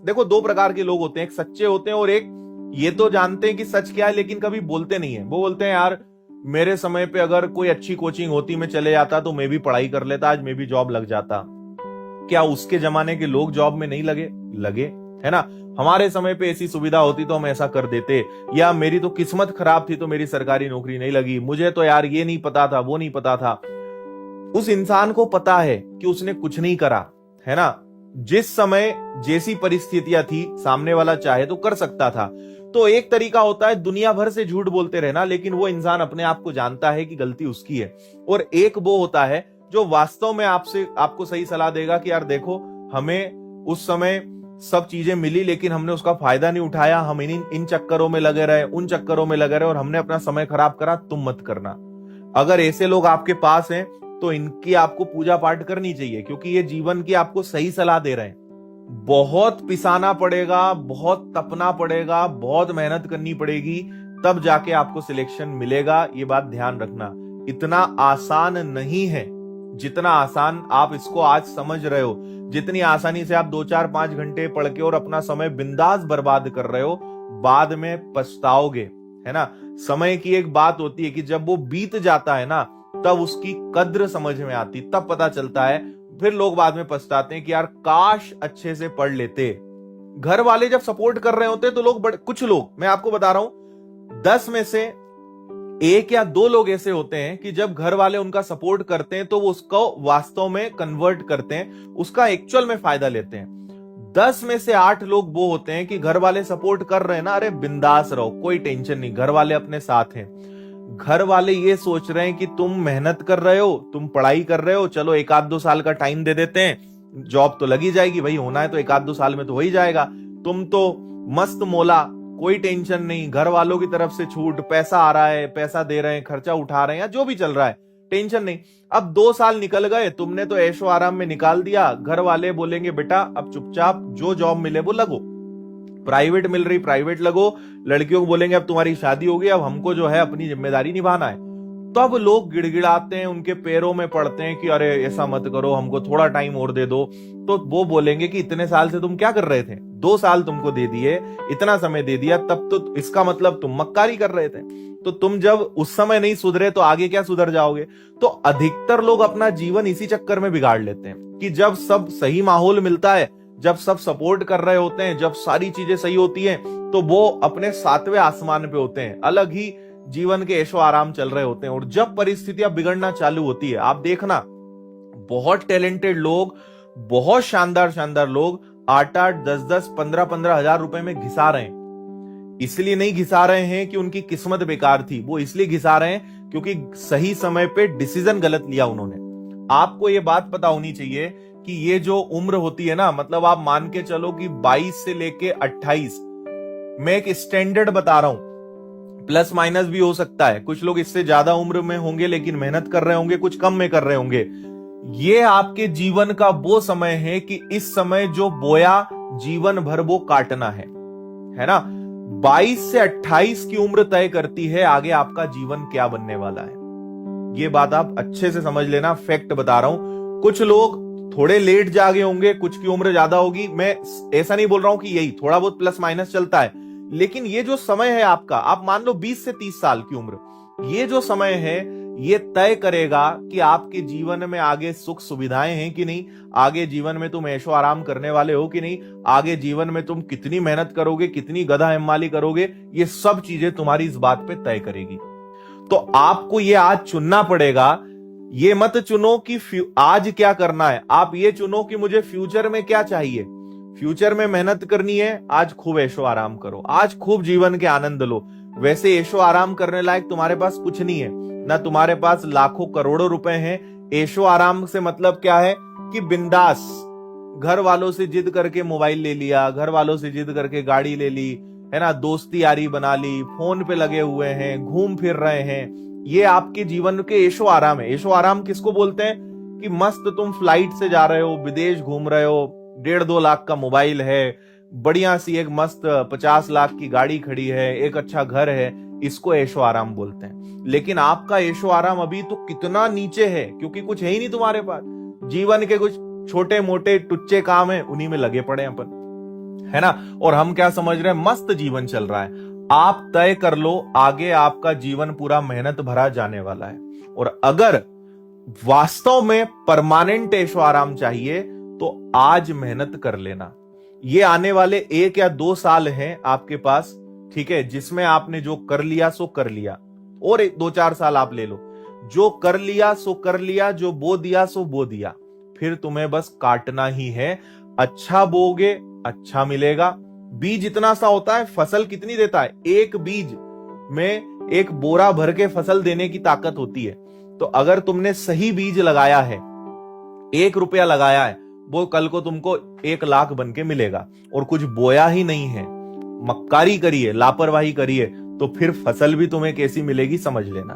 देखो, दो प्रकार के लोग होते हैं, एक सच्चे होते हैं और एक ये तो जानते हैं कि सच क्या है लेकिन कभी बोलते नहीं है। वो बोलते हैं यार मेरे समय पे अगर कोई अच्छी कोचिंग होती, मैं चले जाता तो मैं भी पढ़ाई कर लेता, आज मैं भी जॉब लग जाता। क्या उसके जमाने के लोग जॉब में नहीं लगे? लगे, है ना। हमारे समय पे ऐसी सुविधा होती तो हम ऐसा कर देते। या मेरी तो किस्मत खराब थी तो मेरी सरकारी नौकरी नहीं लगी, मुझे तो यार ये नहीं पता था, वो नहीं पता था। उस इंसान को पता है कि उसने कुछ नहीं करा, है ना। जिस समय जैसी परिस्थितियां थी, सामने वाला चाहे तो कर सकता था। तो एक तरीका होता है दुनिया भर से झूठ बोलते रहना, लेकिन वो इंसान अपने आप को जानता है कि गलती उसकी है। और एक वो होता है जो वास्तव में आपको सही सलाह देगा कि यार देखो, हमें उस समय सब चीजें मिली लेकिन हमने उसका फायदा नहीं उठाया, हम इन चक्करों में लगे रहे, उन चक्करों में लगे रहे और हमने अपना समय खराब करा, तुम मत करना। अगर ऐसे लोग आपके पास हैं तो इनकी आपको पूजा पाठ करनी चाहिए, क्योंकि ये जीवन की आपको सही सलाह दे रहे हैं। बहुत पिसाना पड़ेगा, बहुत तपना पड़ेगा, बहुत मेहनत करनी पड़ेगी, तब जाके आपको सिलेक्शन मिलेगा। ये बात ध्यान रखना, इतना आसान नहीं है जितना आसान आप इसको आज समझ रहे हो। जितनी आसानी से आप 2-4-5 घंटे पढ़ के और अपना समय बिंदास बर्बाद कर रहे हो, बाद में पछताओगे, है ना। समय की एक बात होती है कि जब वो बीत जाता है ना, तब उसकी कद्र समझ में आती, तब पता चलता है। फिर लोग बाद में पछताते हैं कि यार काश अच्छे से पढ़ लेते। घर वाले जब सपोर्ट कर रहे होते तो कुछ लोग, मैं आपको बता रहा हूं, 10 में से 1 या 2 लोग ऐसे होते हैं कि जब घर वाले उनका सपोर्ट करते हैं तो वो उसको वास्तव में कन्वर्ट करते हैं, उसका एक्चुअल में फायदा लेते हैं। 10 में से 8 लोग वो होते हैं कि घर वाले सपोर्ट कर रहे हैं ना, अरे बिंदास रहो, कोई टेंशन नहीं, घर वाले अपने साथ हैं। घर वाले ये सोच रहे हैं कि तुम मेहनत कर रहे हो, तुम पढ़ाई कर रहे हो, चलो 1-2 साल का टाइम दे देते हैं, जॉब तो लगी जाएगी भाई, होना है तो 1-2 साल में तो हो ही जाएगा। तुम तो मस्त मौला, कोई टेंशन नहीं, घर वालों की तरफ से छूट, पैसा आ रहा है, पैसा दे रहे हैं, खर्चा उठा रहे हैं, या जो भी चल रहा है, टेंशन नहीं। अब 2 साल निकल गए, तुमने तो ऐशो आराम में निकाल दिया। घर वाले बोलेंगे बेटा अब चुपचाप जो जॉब मिले वो लगो, प्राइवेट मिल रही प्राइवेट लगो। लड़कियों को बोलेंगे अब तुम्हारी शादी होगी, अब हमको जो है अपनी जिम्मेदारी निभाना है। तब लोग गिड़गिड़ाते हैं, उनके पैरों में पड़ते हैं कि अरे ऐसा मत करो, हमको थोड़ा टाइम और दे दो। तो वो बोलेंगे कि इतने साल से तुम क्या कर रहे थे, 2 साल तुमको दे दिए, इतना समय दे दिया, तब तो इसका मतलब तुम मक्कारी कर रहे थे। तो तुम जब उस समय नहीं सुधरे तो आगे क्या सुधर जाओगे। तो अधिकतर लोग अपना जीवन इसी चक्कर में बिगाड़ लेते हैं कि जब सब सही माहौल मिलता है, जब सब सपोर्ट कर रहे होते हैं, जब सारी चीजें सही होती हैं, तो वो अपने 7वें आसमान पे होते हैं, अलग ही जीवन के ऐशो आराम चल रहे होते हैं। और जब परिस्थितियां बिगड़ना चालू होती है, आप देखना बहुत टैलेंटेड लोग, बहुत शानदार शानदार लोग 8-8, 10-10, 15-15 हजार रुपए में घिसा रहे हैं। इसलिए नहीं घिसा रहे हैं कि उनकी किस्मत बेकार थी, वो इसलिए घिसा रहे हैं क्योंकि सही समय पे डिसीजन गलत लिया उन्होंने। आपको ये बात पता होनी चाहिए कि ये जो उम्र होती है ना, मतलब आप मान के चलो कि 22 से लेके 28, मैं एक स्टैंडर्ड बता रहा हूं, प्लस माइनस भी हो सकता है। कुछ लोग इससे ज्यादा उम्र में होंगे लेकिन मेहनत कर रहे होंगे, कुछ कम में कर रहे होंगे। ये आपके जीवन का वो समय है कि इस समय जो बोया जीवन भर वो काटना है ना। 22 से 28 की उम्र तय करती है आगे आपका जीवन क्या बनने वाला है। ये बात आप अच्छे से समझ लेना, फैक्ट बता रहा हूं। कुछ लोग थोड़े लेट जागे होंगे, कुछ की उम्र ज्यादा होगी, मैं ऐसा नहीं बोल रहा हूं कि यही थोड़ा बहुत प्लस माइनस चलता है, लेकिन ये जो समय है आपका, आप मान लो 20 से 30 साल की उम्र, ये जो समय है ये तय करेगा कि आपके जीवन में आगे सुख सुविधाएं हैं कि नहीं, आगे जीवन में तुम ऐशो आराम करने वाले हो कि नहीं, आगे जीवन में तुम कितनी मेहनत करोगे, कितनी गधा हिमाली करोगे। ये सब चीजें तुम्हारी इस बात पे तय करेगी। तो आपको ये आज चुनना पड़ेगा। ये मत चुनो कि आज क्या करना है, आप ये चुनो कि मुझे फ्यूचर में क्या चाहिए। फ्यूचर में मेहनत करनी है, आज खूब ऐशो आराम करो, आज खूब जीवन के आनंद लो। वैसे ऐशो आराम करने लायक तुम्हारे पास कुछ नहीं है, ना तुम्हारे पास लाखों करोड़ों रुपए हैं। ऐशो आराम से मतलब क्या है कि बिंदास, घर वालों से जिद करके मोबाइल ले लिया, घर वालों से जिद करके गाड़ी ले ली, है ना, दोस्ती यारी बना ली, फोन पे लगे हुए हैं, घूम फिर रहे हैं, ये आपके जीवन के ऐशो आराम है। ऐशो आराम किसको बोलते हैं कि मस्त तुम फ्लाइट से जा रहे हो, विदेश घूम रहे हो, 1.5-2 लाख का मोबाइल है, बढ़िया सी एक मस्त 50 लाख की गाड़ी खड़ी है, एक अच्छा घर है, इसको ऐशो आराम बोलते हैं। लेकिन आपका ऐशो आराम अभी तो कितना नीचे है, क्योंकि कुछ है ही नहीं तुम्हारे पास। जीवन के कुछ छोटे मोटे टुच्चे काम है, उन्हीं में लगे पड़े अपन। है ना। और हम क्या समझ रहे हैं, मस्त जीवन चल रहा है। आप तय कर लो, आगे आपका जीवन पूरा मेहनत भरा जाने वाला है। और अगर वास्तव में परमानेंट ऐशो आराम चाहिए तो आज मेहनत कर लेना। ये आने वाले 1 या 2 साल हैं आपके पास, ठीक है, जिसमें आपने जो कर लिया सो कर लिया। और 2-4 साल आप ले लो, जो कर लिया सो कर लिया, जो बो दिया सो बो दिया। फिर तुम्हें बस काटना ही है। अच्छा बोगे अच्छा मिलेगा। बीज इतना सा होता है, फसल कितनी देता है? एक बीज में 1 बोरा भर के फसल देने की ताकत होती है। तो अगर तुमने सही बीज लगाया है, 1 रुपया लगाया है, वो कल को तुमको 1 लाख बन के मिलेगा। और कुछ बोया ही नहीं है, मक्कारी करिए, लापरवाही करिए, तो फिर फसल भी तुम्हें कैसी मिलेगी समझ लेना।